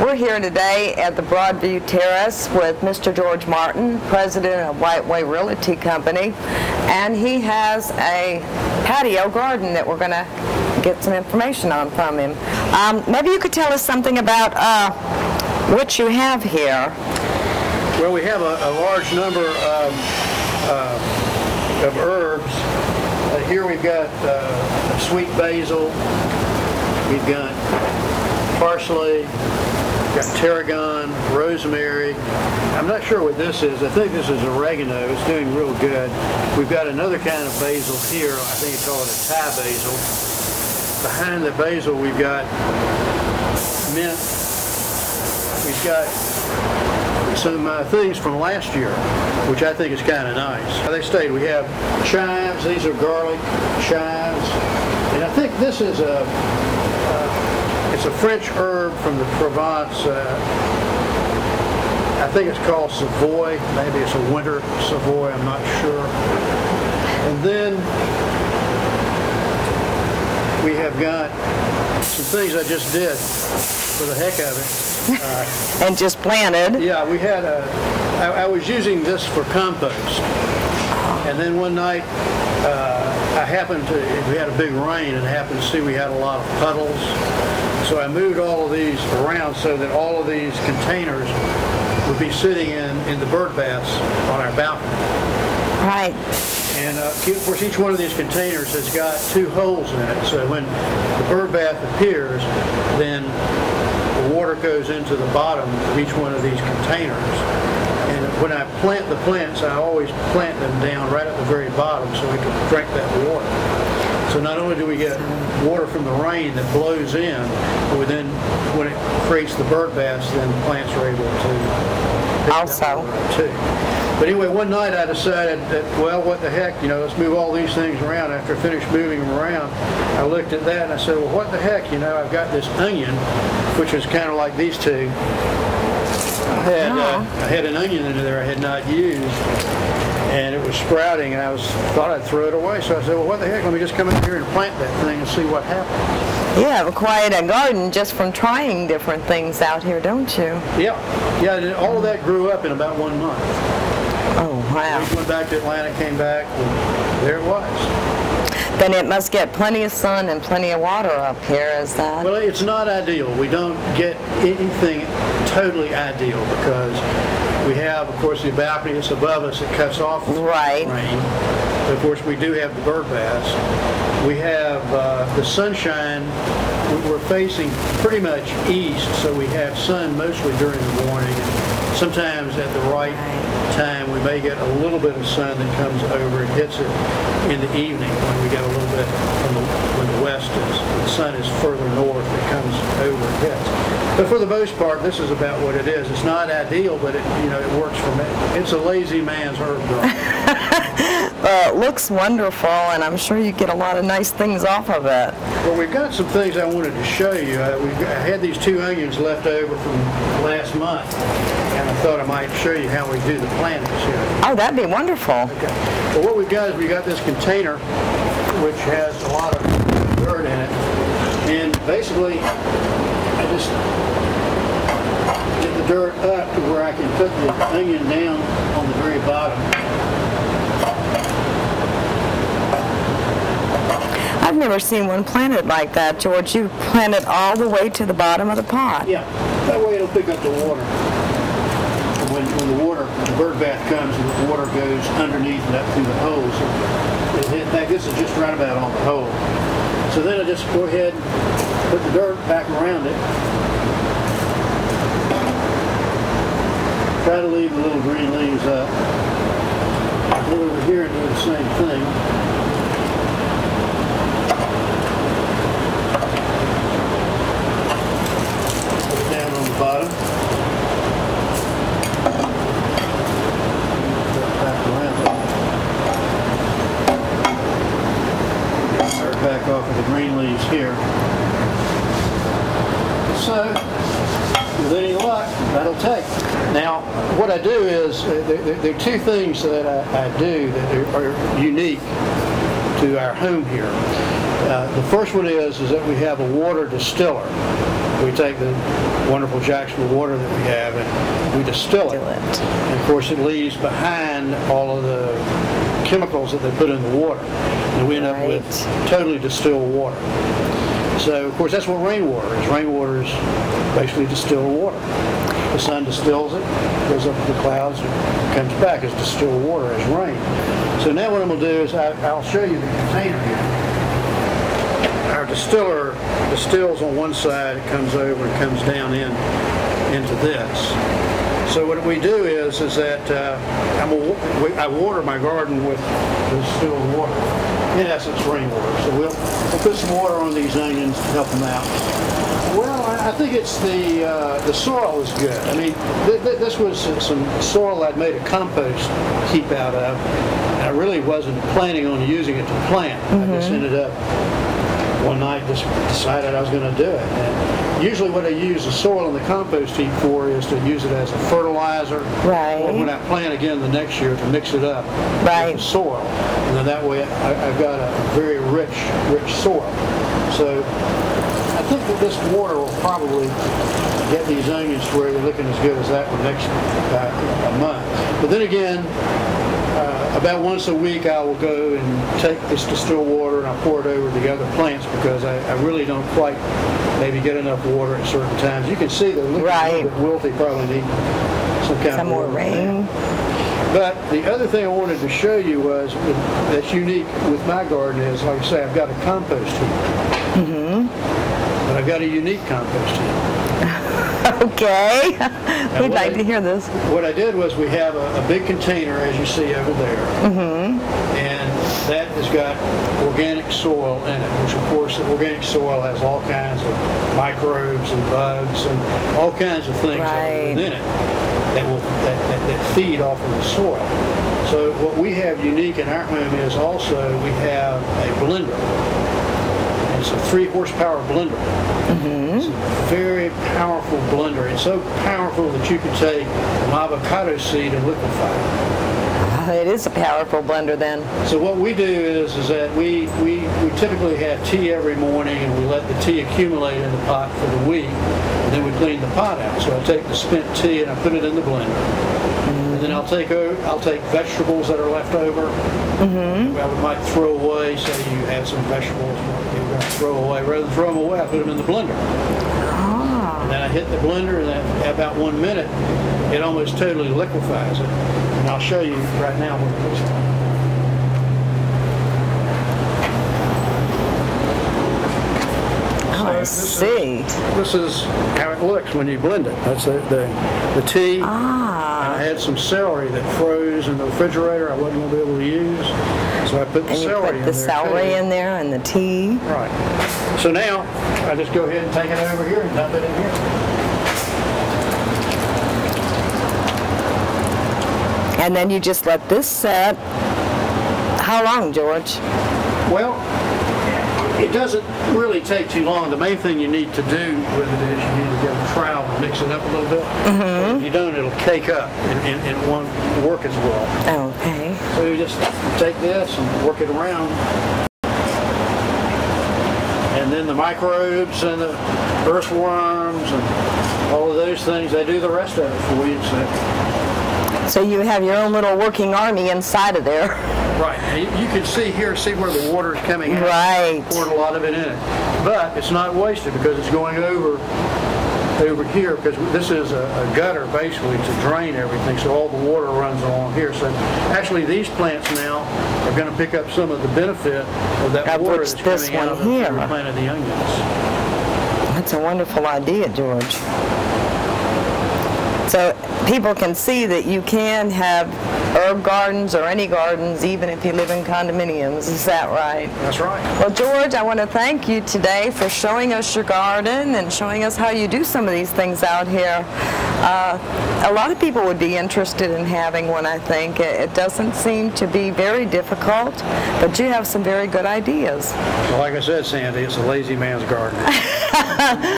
We're here today at the Broadview Terrace with Mr. George Martin, president of White Way Realty Company, and he has a patio garden that we're going to get some information on from him. Maybe you could tell us something about what you have here. Well, we have a large number of herbs. Here we've got sweet basil, we've got parsley, we've got tarragon, rosemary. I'm not sure what this is. I think this is oregano. It's doing real good. We've got another kind of basil here. I think it's called a Thai basil. Behind the basil we've got mint. We've got some things from last year, which I think is kind of nice. They stayed. We have chives. These are garlic chives, and I think this is it's a French herb from the Provence. I think it's called Savoy. Maybe it's a winter Savoy. I'm not sure. And then we have got some things I just did for the heck of it. And just planted. Yeah, we had I was using this for compost, and then one night we had a big rain and happened to see we had a lot of puddles, so I moved all of these around so that all of these containers would be sitting in the bird baths on our balcony. Right. And of course each one of these containers has got 2 holes in it, so when the bird bath appears, then the water goes into the bottom of each one of these containers. And when I plant the plants, I always plant them down right at the very bottom so we can drink that water. So not only do we get water from the rain that blows in, but then when it creates the bird baths, then the plants are able to also too. But anyway, one night I decided that, well, what the heck, let's move all these things around. After I finished moving them around, I looked at that and I said, well, what the heck, I've got this onion, which is kind of like these two. I had an onion in there I had not used, and it was sprouting, and I thought I'd throw it away. So I said, well, what the heck, let me just come in here and plant that thing and see what happens. You have acquired a garden just from trying different things out here, don't you? Yeah, all of that grew up in about 1 month. Oh, wow. We went back to Atlanta, came back, and there it was. Then it must get plenty of sun and plenty of water up here, is that? Well, it's not ideal. We don't get anything totally ideal because we have, of course, the balcony that's above us that cuts off the rain. But of course, we do have the bird baths. We have the sunshine. We're facing pretty much east, so we have sun mostly during the morning. And sometimes at the right time, we may get a little bit of sun that comes over and hits it in the evening when we get a little bit when the west is, the sun is further north, it comes over and hits. But for the most part, this is about what it is. It's not ideal, but it works for me. It's a lazy man's herb garden. It looks wonderful, and I'm sure you get a lot of nice things off of it. Well, we've got some things I wanted to show you. I had these 2 onions left over from last month, and I thought I might show you how we do the plantings here. Oh, that'd be wonderful. Okay. Well, what we've got is we got this container, which has a lot of dirt in it, and basically I just get the dirt up to where I can put the onion down on the very bottom. I've never seen one planted like that, George. You plant it all the way to the bottom of the pot. Yeah, that way it'll pick up the water. When the bird bath comes, and the water goes underneath and up through the holes. So in fact, this is just right about on the hole. So then I just go ahead and put the dirt back around it. Try to leave the little green leaves up. Go over here and do the same thing. Bottom. Back around. Start back off with the green leaves here. So, with any luck, that'll take. Now, what I do is, there are 2 things that I do that are unique to our home here. The first one is that we have a water distiller. We take the wonderful Jacksonville water that we have and we distill it. And of course it leaves behind all of the chemicals that they put in the water. And we end up with totally distilled water. So of course that's what rainwater is. Rainwater is basically distilled water. The sun distills it, goes up to the clouds, and comes back as distilled water, as rain. So now what I'm going to do is I'll show you the container here. Our distiller distills on one side, it comes over and comes down into this. So what we do is that I water my garden with distilled water. In essence, rainwater. So we'll put some water on these onions to help them out. Well, I think it's the soil is good. I mean, this was some soil I'd made a compost heap out of. And I really wasn't planning on using it to plant. I just ended up one night just decided I was going to do it. And usually what I use the soil in the compost heap for is to use it as a fertilizer. Right. Or when I plant again the next year to mix it up with the soil. And then that way I've got a very rich soil. So I think that this water will probably get these onions to where they're looking as good as that one next a month. But then again, about once a week I will go and take this distilled water and I pour it over the other plants because I really don't quite maybe get enough water at certain times. You can see they're looking a little bit wilty, probably need some more rain. But the other thing I wanted to show you was that's unique with my garden is, like I say, I've got a compost heap. But I've got a unique compost heap. Okay. We'd like to hear this. What I did was we have a big container, as you see over there. And that has got organic soil in it, which of course the organic soil has all kinds of microbes and bugs and all kinds of things within it that feed off of the soil. So what we have unique in our home is also we have a blender. It's a 3-horsepower blender. It's a very powerful blender. It's so powerful that you can take an avocado seed and liquefy it. It is a powerful blender then. So what we do is that we typically have tea every morning and we let the tea accumulate in the pot for the week and then we clean the pot out. So I take the spent tea and I put it in the blender. And then I'll take vegetables that are left over. I might throw away, say you had some vegetables you're going to throw away. Rather than throw them away, I put them in the blender. And then I hit the blender and at about 1 minute, it almost totally liquefies it. And I'll show you right now what it looks like. I see. This is how it looks when you blend it. That's the tea. And I had some celery that froze in the refrigerator. I wasn't going to be able to use, so I put the celery in there. And you put the celery in there and the tea. Right. So now I just go ahead and take it over here and dump it in here. And then you just let this set. How long, George? Well, it doesn't really take too long. The main thing you need to do with it is you need to get a trowel and mix it up a little bit. If you don't, it'll cake up and it won't work as well. Okay. So you just take this and work it around. And then the microbes and the earthworms and all of those things, they do the rest of it for you. So you have your own little working army inside of there. Right. And you can see where the water is coming out. Right. Poured a lot of it in it. But it's not wasted because it's going over here because this is a gutter basically to drain everything, so all the water runs along here. So actually these plants now are going to pick up some of the benefit of that water that's coming out of where we planted the onions. That's a wonderful idea, George. So people can see that you can have herb gardens or any gardens even if you live in condominiums. Is that right? That's right. Well, George, I want to thank you today for showing us your garden and showing us how you do some of these things out here. A lot of people would be interested in having one, I think. It doesn't seem to be very difficult, but you have some very good ideas. Well, like I said, Sandy, it's a lazy man's garden.